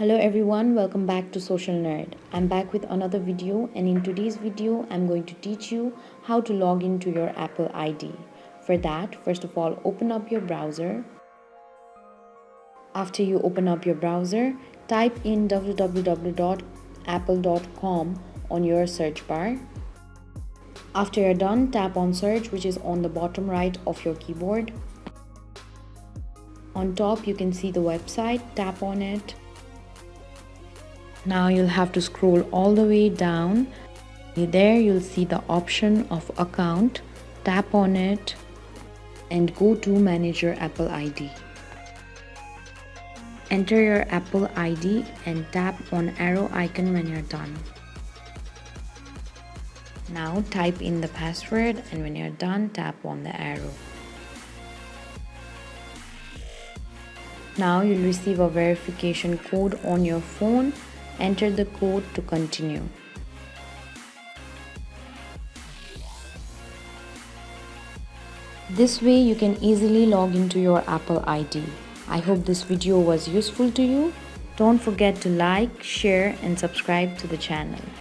Hello everyone, welcome back to Social Nerd. I'm back with another video, and in today's video I'm going to teach you how to log into your Apple ID. For that, first of all, open up your browser. After you open up your browser, type in www.apple.com on your search bar. After you're done, tap on search, which is on the bottom right of your keyboard. On top you can see the website, tap on it. Now you'll have to scroll all the way down. There you'll see the option of account. Tap on it and go to manage your Apple ID. Enter your Apple ID and tap on arrow icon when you're done. Now type in the password, and when you're done, tap on the arrow. Now you'll receive a verification code on your phone. Enter the code to continue. This way you can easily log into your Apple ID. I hope this video was useful to you. Don't forget to like, share and subscribe to the channel.